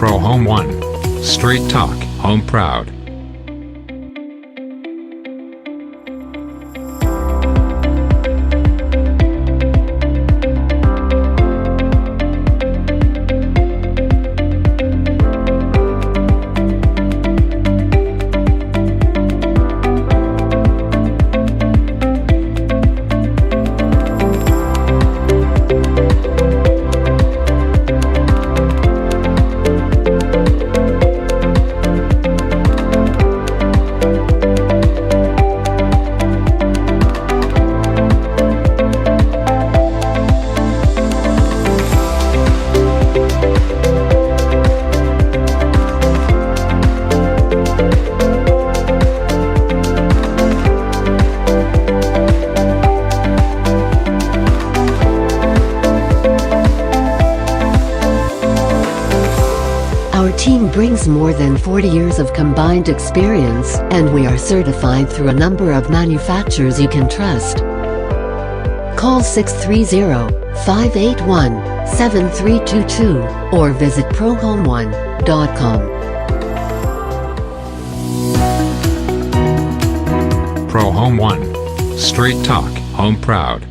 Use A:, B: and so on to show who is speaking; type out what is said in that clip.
A: Pro Home 1. Straight talk, home proud.
B: Our team brings more than 40 years of combined experience, and we are certified through a number of manufacturers you can trust. Call 630-581-7322 or visit prohome1.com.
A: Pro Home 1. Straight talk, home proud.